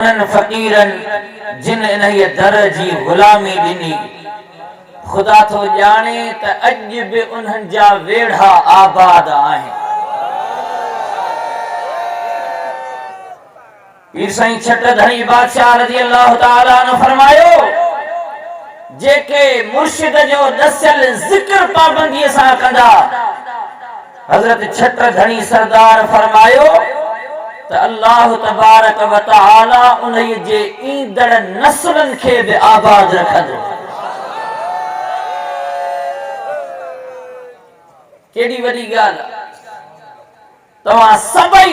फकीरन जिन इन्हीअ दर जी गुलामी ॾिनी खुदा थो ॼाणे त अॼु बि उन्हनि जा वेढ़ा आबाद आहिनि। पीर साईं छट धणी बादशाह रज़ी अल्लाह ताला अन्हु फरमायो, जेके मुर्शिद जो दसियल ज़िक्र पाबंदीअ सां कंदा, हज़रत छट धणी सरदार फरमायो त अल्लाह तबारक व तआला उन्हीअ जे ईंदड़ नस्लनि खे बि आबाद रखंदो। केड़ी वॾी ॻाल्हि आहे। तव्हां सभई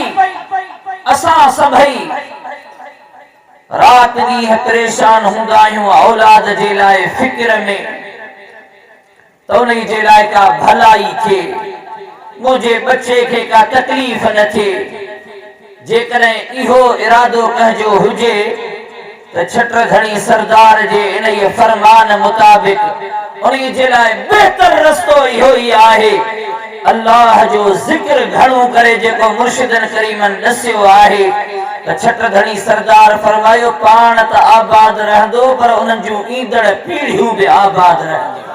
असां सभई रात ॾींहं परेशान हूंदा आहियूं औलाद जे लाइ फिक्र में त उन जे लाइ का भलाई थिए, मुंहिंजे बच्चे खे का तकलीफ़ न थिए। जेकॾहिं इहो इरादो कंहिंजो हुजे त छट धणी सरदार जे इन फरमान मुताबिक़ उन जे लाइ बेहतर रस्तो इहो ई आहे, अल्लाह जो ज़िक्र घणो करे जेको मुर्शिदन करीमन दसियो आहे। त छट धणी सरदार फरमायो पाण त आबाद रहंदो पर उन्हनि जूं ईंदड़ पीढ़ियूं बि आबाद रहंदियूं।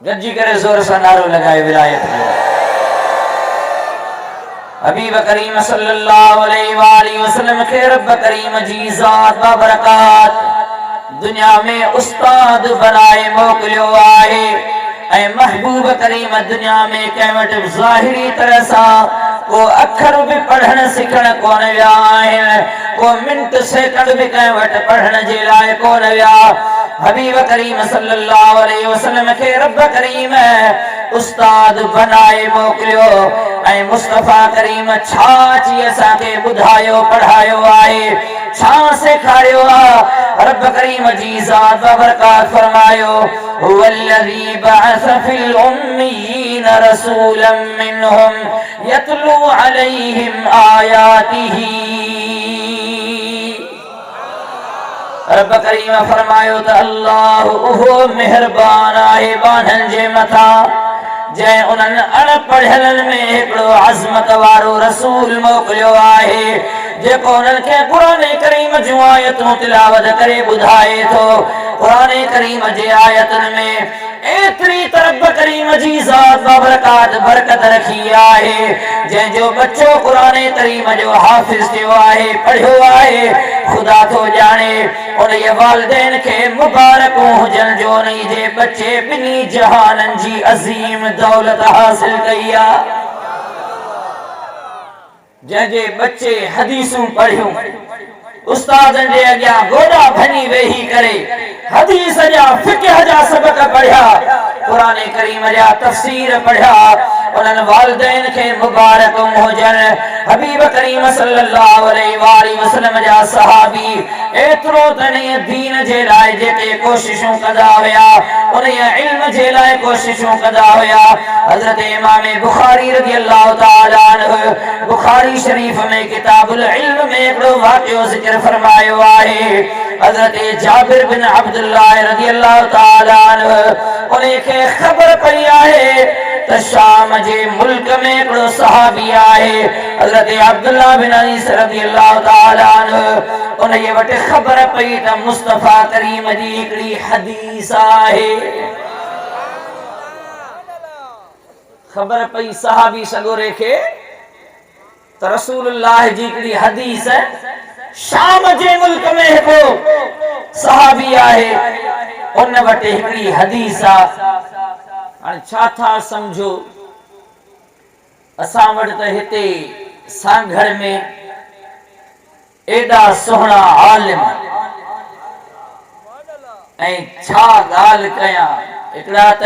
गॾिजी करे ज़ोर सां नारो लॻाए विलायत हबीब करीम सल्लल्लाहु अलैहि वसल्लम खे रब करीम जी ज़ात बाबरकात दुनिया में उस्ताद बनाए मोकिलियो आहे ऐं महबूब करीम दुनिया में कंहिं वटि ज़ाहिरी तरह सां को अखर भी पढ़ण सिखण कोन विया आहिनि, को मिंट सेकंड भी कंहिं वटि पढ़ण जे लाइ कोन विया। हबीब करीम सल्लल्लाहु अलैहि वसल्लम खे रब करीम उस्ताद बनाए मोकिलियो ऐं मुस्तफा करीम छा चई असांखे ॿुधायो पढ़ायो आहे, छा सेखारियो आहे। रब करीम जी ज़ात बाबरकात फरमायो हुवल्लज़ी बअस फिल उम्मीयीन रसूलन मिनहुम यतलू अलैहिम आयातिही। रब करीम फरमायो त अल्लाह उहो मेहरबान आहे बाननि जे मथां जंहिं उन्हनि अनपढ़ियलनि में हिकिड़ो अज़मत वारो रसूल मोकिलियो आहे जेको उन्हनि खे क़ुरान करीम जूं आयतूं तिलावत करे ॿुधाए थो। क़ुरान करीम जे आयतुनि में एतरी तरब करीम जी ज़ात बाबरकात बरकत रखी आहे, जंहिंजो बच्चो क़ुरान करीम जो हाफ़िज़ थियो आहे पढ़ियो आहे, खुदा थो ॼाणे उन जे वालिदैन खे मुबारकूं हुजनि जो उन जे बच्चे ॿिन्ही जहाननि जी अज़ीम दौलत हासिल कई आहे। जंहिंजे बच्चे हदीसूं पढ़ियूं, उस्तादन जे अॻियां गोॾा भञी वेही करे हदीस जा फिक़ह जा सबक पढ़िया, क़ुरान करीम जा तफसीर पढ़िया, उन्हनि वालिदैन खे मुबारकूं हुजनि। हबीब करीम सल्लल्लाहु अलैहि वसल्लम जा सहाबी एतिरो तने दीन जे लाइ जेके कोशिशूं कंदा हुया, उन इल्म जे लाइ कोशिशूं कंदा हुया। हज़रत इमाम बुखारी रज़ी अल्लाह ताला अन्हु बुखारी शरीफ में किताबुल इल्म में हिकिड़ो वाक़ियो ज़िक्र फरमायो आहे। हज़रत जाबिर बिन अब्दुल्लाह रज़ी अल्लाह ताला अन्हु उनखे ख़बर पई आहे त शाम जे मुल्क में हिकिड़ो सहाबी आहे हज़रत अब्दुल्लाह बिन अनीस रज़ी अल्लाह ताला अन्हु, उनजे वटि ख़बर पई त मुस्तफा करीम जी हिकिड़ी हदीस आहे। ख़बर पई सहाबी सगोरे खे त रसूलुल्लाह जी हिकिड़ी हदीस शाम जे मुल्क में हिकिड़ो सहाबी आहे, उन वटि हिकिड़ी हदीस आहे। हाणे छा था समझो, असां वटि त हिते सांघर में एॾा सुहिणा आलिम ऐं छा ॻाल्हि कयां, हिकिड़ा त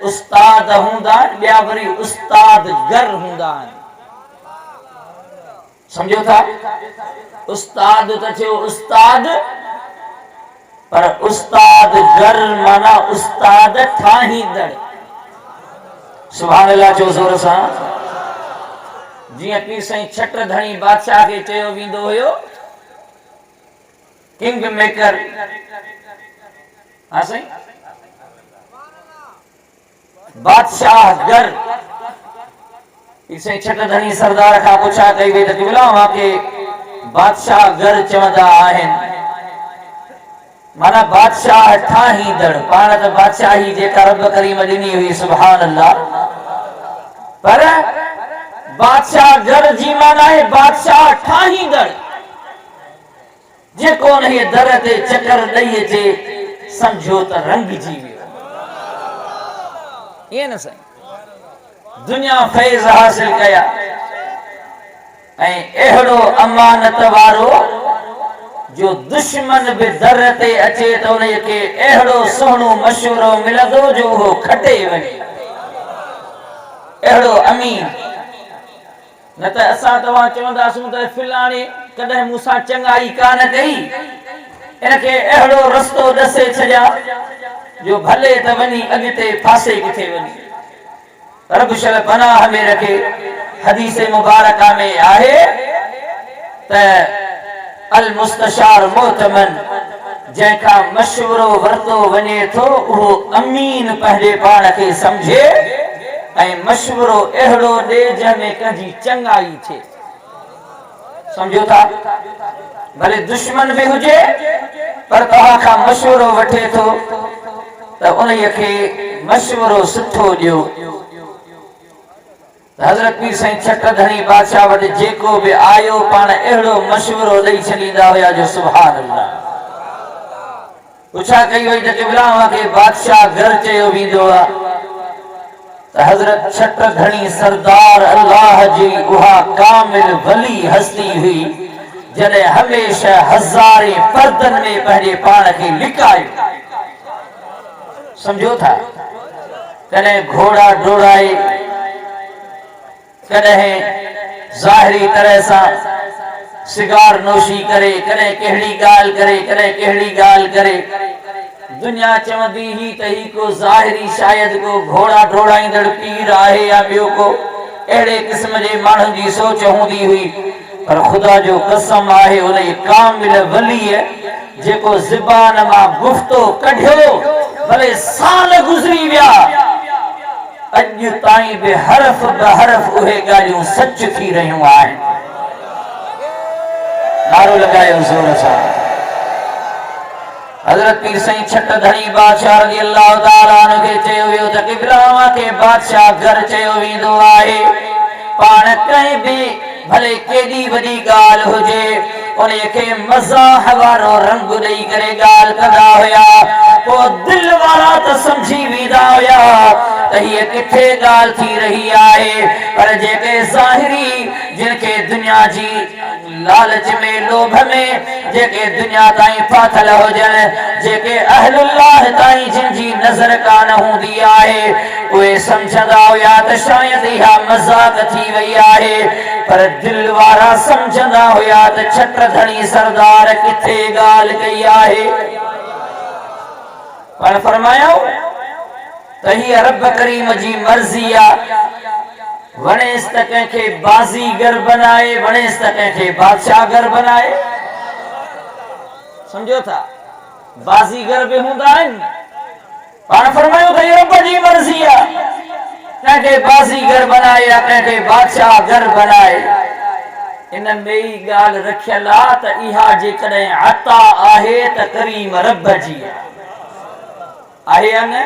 उस्ताद हूंदा आहिनि, ॿिया वरी उस्ताद गर हूंदा आहिनि। समझो था, उस्ताद त थियो उस्ताद, पर उस्ताद गर माना उस्ताद ठाहींदड़। सुभान अल्लाह जो ज़ोर सां। जीअं पीर साईं छट धणी बादशाह खे चयो वेंदो हुयो किंग मेकर, हाँ साईं, बादशाह गर। इसे छट धनी सरदार का पूछा कई वे तो वहाँ के बादशाह घर चवंदा आहिनि माना बादशाह ठाहींदड़ पाण त बादशाही जेका रब करीम ॾिनी हुई सुभान अल्लाह पर बादशाह घर जी माना है बादशाह ठाहींदड़ जेको उन दर ते चकर ॾेई अचे समझो त रंग जी वियो ये न साईं दुनिया फैज़ हासिल कया ऐं अहिड़ो अमानत वारो जो दुश्मन भी दर ते अचे तो उन के अहिड़ो सोहणो मशवरो मिलंदो जो वो खटे वञे अहिड़ो अमीन न त असां तव्हां चवंदासूं त फिलाणे कॾहिं मूंसां चङाई कान कई इनखे अहिड़ो रस्तो ॾसे छॾिया जो भले त वञी अॻिते फासे किथे वञी रब शल पनाह में रखे हदीस मुबारका में आहे त अल मुस्तशार मोतमन जंहिंखां मशवरो वरतो वञे थो उहो अमीन पंहिंजे पाण खे समझे ऐं मशवरो अहिड़ो ॾे जंहिंमें कंहिंजी चङाई थिए समझो था भले दुश्मन भी हुजे पर तव्हां खां मशवरो वठे थो त उन खे मशवरो सुठो ॾियो हजरत पीर साईं छट धणी बादशाह वटि जेको भी आयो पाण अहिड़ो मशवरो ॾेई छॾींदा हुया जो सुभान अल्लाह पुछा कई वई त क़िबला खे बादशाह घर चयो वेंदो आहे त हजरत छट धणी सरदार अल्लाह जी उहा कामिल वली हस्ती हुई जॾहिं हमेशह हज़ारे पर्दन में पंहिंजे पाण खे लिकायो समझो था कॾहिं घोड़ा डोड़ाए कॾहिं ज़ाहिरी तरह सां सिगार नोशी करे कॾहिं कहिड़ी ॻाल्हि करे कॾहिं कहिड़ी ॻाल्हि करे दुनिया चवंदी ही त ही को ज़ाहिरी शायद को घोड़ा डोड़ाईंदड़ पीर आहे या ॿियो को अहिड़े क़िस्म जे माण्हुनि जी सोच हूंदी हुई पर ख़ुदा जो कसम आहे उन कामिल वलीअ जेको ज़बान मां गुफ़्तो कढियो भले साल गुज़री विया अॼु ताईं बि हरफ बहरफ उहे ॻाल्हियूं सच थी रहियूं आहिनि नारो लॻायो ज़ोर सां हज़रत पीर साईं छट धणी बादशाह रज़ी अल्लाह ताला अन्हु खे चयो वियो त क़िबला खे बादशाह घर चयो वेंदो आहे पाण कंहिं बि भले केॾी वॾी ॻाल्हि हुजे उन खे मज़ाह वारो रंग ॾेई करे ॻाल्हि कंदा हुया पोइ दिलि वारा त समझी वेंदा हुया त हीअ किथे ॻाल्हि थी रही आहे पर जेके ज़ाहिरी जिनखे दुनिया जी लालच में लोभ में जेके दुनिया ताईं फाथल हुजनि जेके अहलुल्लाह ताईं जिनजी नज़र कान हूंदी आहे उहे समझंदा हुया त शायद इहा मज़ाक थी वई आहे पर दिल वारा समझंदा हुया त छट धणी सरदार किथे ॻाल्हि कई आहे पर फरमायो त हीअ रब करीम जी मर्ज़ी आहे वणेस त कंहिंखे बाज़ीगर बनाए वणेस त कंहिंखे बादशाहगर बनाए समझो था बाज़ीगर भी हूंदा आहिनि पाण फरमायो त हीअ रब जी मर्ज़ी आहे कंहिंखे बाज़ीगर बनाए या कंहिंखे बादशाहगर बनाए इन में ई ॻाल्हि रखियल आहे त इहा जेकॾहिं अता आहे त करीम रब जी आहे या न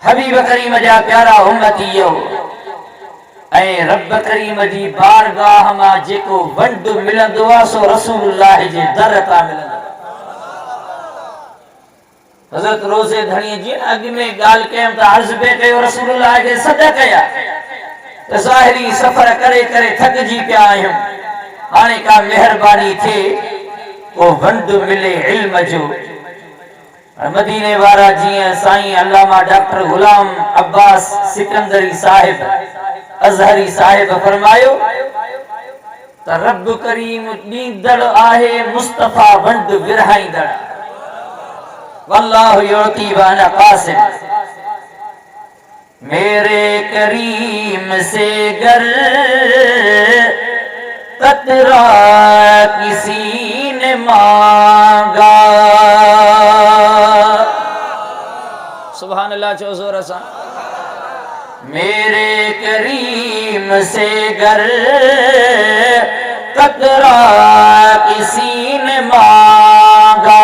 हबीब करीम जा प्यारा उम्मतीयो ऐं रब करीम जी बारगाह मां जेको वंड मिलंदो आहे सो रसूलुल्लाह जे दर तां मिलंदो हज़रत रोज़े धणी जी अॻु में ॻाल्हि कयमि त अर्ज़ पे कयो रसूलुल्लाह खे सॾ कया त ज़ाहिरी सफ़र करे करे थकिजी पिया आहियूं हाणे का महिरबानी थिए को वंड मिले इल्म जो मदीने वारा जीअं साईं अल्लामा डॉक्टर गुलाम अब्बास सिकंदरी साहिब अज़हरी साहिब फरमायो त रब करीम ॾींदड़ आहे मुस्तफ़ा वंड विरहाईंदड़ वल्लाहु युती व अना क़ासिम मेरे करीम से गर कतरा किसी ने मांगा सुभान अल्लाह चो जोर सा मेरे करीम से गर कतरा किसी ने मांगा,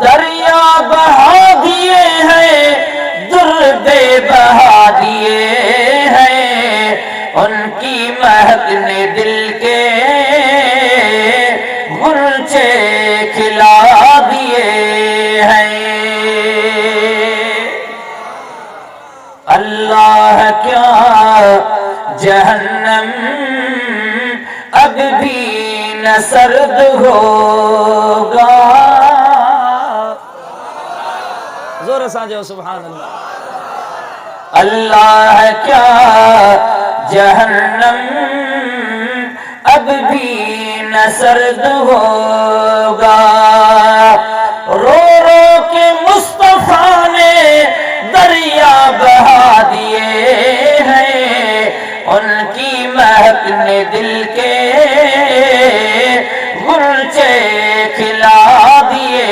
दरिया बहा दिए हैं, दुर्बे बहा दिए हैं, उनकी महक ने दिल के गुलचे खिला दिए हैं। अल्लाह क्या जहन्नम अब भी न सर्द होगा। जोर से जो सुभान अल्लाह। अल्लाह क्या जहन्नम अब भी न सर्द होगा। रो रो के मुस्तफा ने दरिया बहा दिए हैं, उनकी महक ने दिल के गुलचे खिला दिए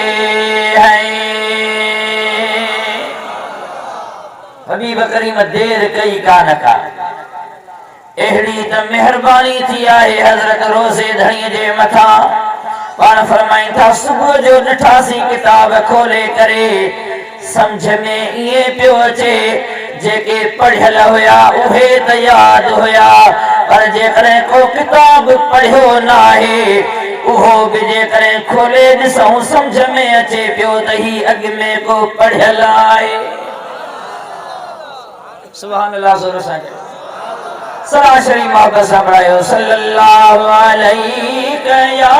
हैं। हबीब करीम देर कई कान का एहड़ी त मेहरबानी थी आहे हजरत रोज़े धणी जे मथा। पाण फरमाई था सुबुह जो ॾिठासीं किताब खोले करे समझ में ये पियो अचे जेके पढ़ियल हुया उहे त याद हुया, पर जेकॾहिं को किताब पढ़ियो न आहे उहो बि जेकॾहिं खोले ॾिसूं समझ में अचे पियो त ही अॻ में को पढ़ियल आहे। सुभान अल्लाह। ज़ोर सां सरासरी मोहब्बत सां पढ़ायो सल्लल्लाहु अलैहि या